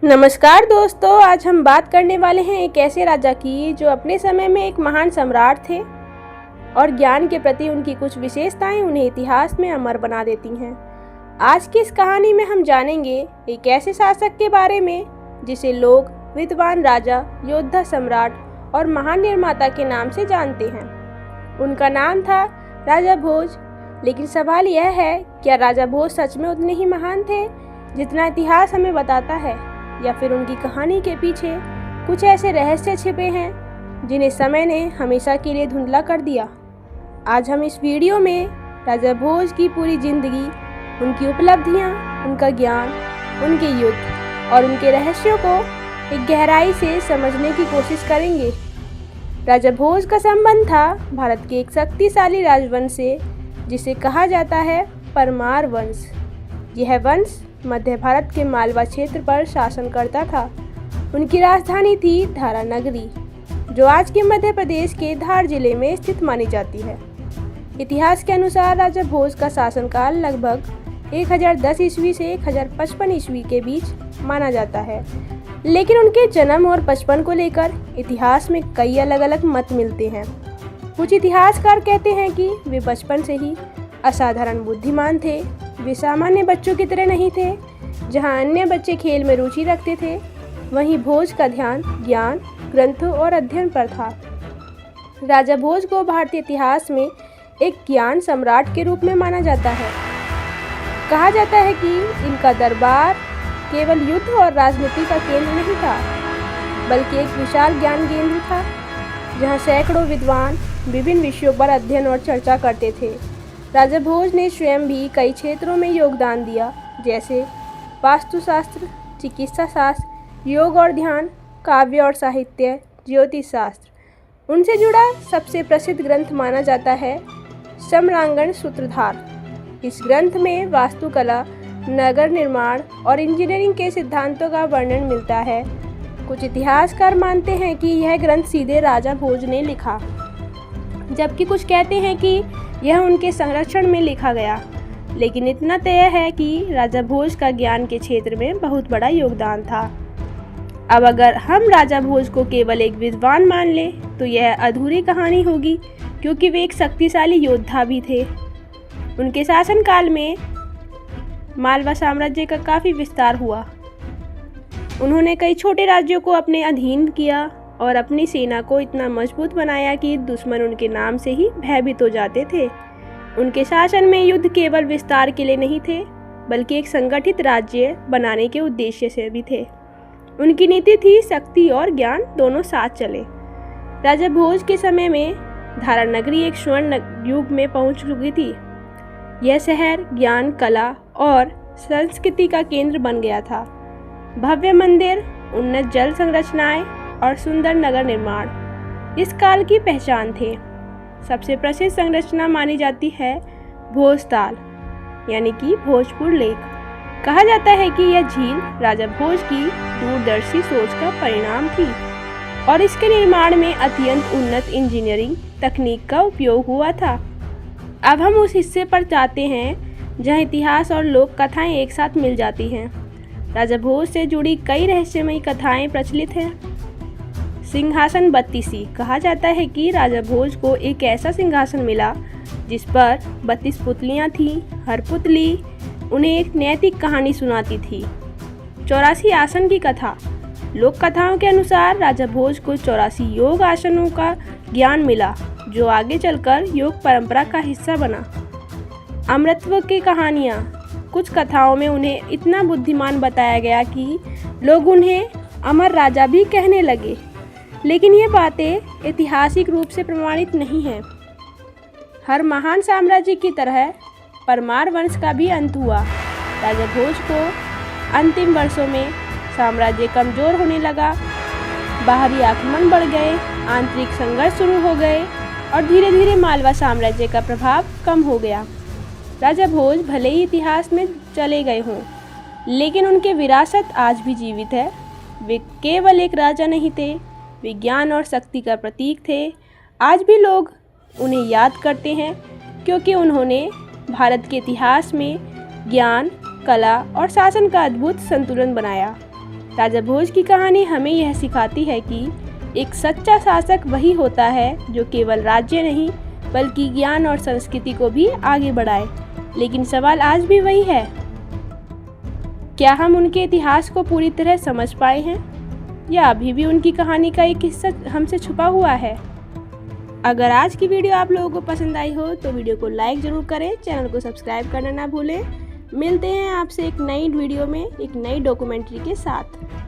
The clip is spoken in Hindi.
नमस्कार दोस्तों, आज हम बात करने वाले हैं एक ऐसे राजा की जो अपने समय में एक महान सम्राट थे और ज्ञान के प्रति उनकी कुछ विशेषताएं उन्हें इतिहास में अमर बना देती हैं। आज की इस कहानी में हम जानेंगे एक ऐसे शासक के बारे में जिसे लोग विद्वान राजा, योद्धा, सम्राट और महान निर्माता के नाम से जानते हैं। उनका नाम था राजा भोज। लेकिन सवाल यह है, क्या राजा भोज सच में उतने ही महान थे जितना इतिहास हमें बताता है, या फिर उनकी कहानी के पीछे कुछ ऐसे रहस्य छिपे हैं जिन्हें समय ने हमेशा के लिए धुंधला कर दिया। आज हम इस वीडियो में राजा भोज की पूरी जिंदगी, उनकी उपलब्धियां, उनका ज्ञान, उनके युद्ध और उनके रहस्यों को एक गहराई से समझने की कोशिश करेंगे। राजा भोज का संबंध था भारत के एक शक्तिशाली राजवंश से जिसे कहा जाता है परमार वंश। यह वंश मध्य भारत के मालवा क्षेत्र पर शासन करता था। उनकी राजधानी थी धारा नगरी, जो आज के मध्य प्रदेश के धार जिले में स्थित मानी जाती है। इतिहास के अनुसार राजा भोज का शासनकाल लगभग 1010 ईस्वी से 1055 ईस्वी के बीच माना जाता है। लेकिन उनके जन्म और बचपन को लेकर इतिहास में कई अलग अलग मत मिलते हैं। कुछ इतिहासकार कहते हैं कि वे बचपन से ही असाधारण बुद्धिमान थे। वे सामान्य बच्चों की तरह नहीं थे। जहां अन्य बच्चे खेल में रुचि रखते थे, वहीं भोज का ध्यान ज्ञान, ग्रंथों और अध्ययन पर था। राजा भोज को भारतीय इतिहास में एक ज्ञान सम्राट के रूप में माना जाता है। कहा जाता है कि इनका दरबार केवल युद्ध और राजनीति का केंद्र नहीं था, बल्कि एक विशाल ज्ञान केंद्र था जहां सैकड़ों विद्वान विभिन्न विषयों पर अध्ययन और चर्चा करते थे। राजा भोज ने स्वयं भी कई क्षेत्रों में योगदान दिया, जैसे वास्तुशास्त्र, चिकित्सा शास्त्र, योग और ध्यान, काव्य और साहित्य, ज्योतिष शास्त्र। उनसे जुड़ा सबसे प्रसिद्ध ग्रंथ माना जाता है सम्रांगण सूत्रधार। इस ग्रंथ में वास्तुकला, नगर निर्माण और इंजीनियरिंग के सिद्धांतों का वर्णन मिलता है। कुछ इतिहासकार मानते हैं कि यह ग्रंथ सीधे राजा भोज ने लिखा, जबकि कुछ कहते हैं कि यह उनके संरक्षण में लिखा गया। लेकिन इतना तय है कि राजा भोज का ज्ञान के क्षेत्र में बहुत बड़ा योगदान था। अब अगर हम राजा भोज को केवल एक विद्वान मान लें तो यह अधूरी कहानी होगी, क्योंकि वे एक शक्तिशाली योद्धा भी थे। उनके शासनकाल में मालवा साम्राज्य का काफ़ी विस्तार हुआ। उन्होंने कई छोटे राज्यों को अपने अधीन किया और अपनी सेना को इतना मजबूत बनाया कि दुश्मन उनके नाम से ही भयभीत हो जाते थे। उनके शासन में युद्ध केवल विस्तार के लिए नहीं थे, बल्कि एक संगठित राज्य बनाने के उद्देश्य से भी थे। उनकी नीति थी शक्ति और ज्ञान दोनों साथ चले। राजा भोज के समय में धारा नगरी एक स्वर्ण युग में पहुंच चुकी थी। यह शहर ज्ञान, कला और संस्कृति का केंद्र बन गया था। भव्य मंदिर, उन्नत जल संरचनाएं और सुंदर नगर निर्माण इस काल की पहचान थे। सबसे प्रसिद्ध संरचना मानी जाती है भोजताल, यानी कि भोजपुर लेक। कहा जाता है कि यह झील राजा भोज की दूरदर्शी सोच का परिणाम थी और इसके निर्माण में अत्यंत उन्नत इंजीनियरिंग तकनीक का उपयोग हुआ था। अब हम उस हिस्से पर जाते हैं जहां इतिहास और लोक कथाएं एक साथ मिल जाती हैं। राजा भोज से जुड़ी कई रहस्यमयी कथाएं प्रचलित हैं। सिंहासन बत्तीसी। कहा जाता है कि राजा भोज को एक ऐसा सिंहासन मिला जिस पर 32 पुतलियां थीं। हर पुतली उन्हें एक नैतिक कहानी सुनाती थी। 84 आसन की कथा। लोक कथाओं के अनुसार राजा भोज को 84 योग आसनों का ज्ञान मिला, जो आगे चलकर योग परंपरा का हिस्सा बना। अमरत्व की कहानियाँ। कुछ कथाओं में उन्हें इतना बुद्धिमान बताया गया कि लोग उन्हें अमर राजा भी कहने लगे। लेकिन ये बातें ऐतिहासिक रूप से प्रमाणित नहीं हैं। हर महान साम्राज्य की तरह परमार वंश का भी अंत हुआ। राजा भोज को अंतिम वर्षों में साम्राज्य कमजोर होने लगा, बाहरी आक्रमण बढ़ गए, आंतरिक संघर्ष शुरू हो गए और धीरे धीरे मालवा साम्राज्य का प्रभाव कम हो गया। राजा भोज भले ही इतिहास में चले गए हों, लेकिन उनके विरासत आज भी जीवित है। वे केवल एक राजा नहीं थे, वे ज्ञान और शक्ति का प्रतीक थे। आज भी लोग उन्हें याद करते हैं क्योंकि उन्होंने भारत के इतिहास में ज्ञान, कला और शासन का अद्भुत संतुलन बनाया। राजा भोज की कहानी हमें यह सिखाती है कि एक सच्चा शासक वही होता है जो केवल राज्य नहीं बल्कि ज्ञान और संस्कृति को भी आगे बढ़ाए। लेकिन सवाल आज भी वही है, क्या हम उनके इतिहास को पूरी तरह समझ पाए हैं या अभी भी उनकी कहानी का एक हिस्सा हमसे छुपा हुआ है? अगर आज की वीडियो आप लोगों को पसंद आई हो तो वीडियो को लाइक ज़रूर करें, चैनल को सब्सक्राइब करना ना भूलें। मिलते हैं आपसे एक नई वीडियो में एक नई डॉक्यूमेंट्री के साथ।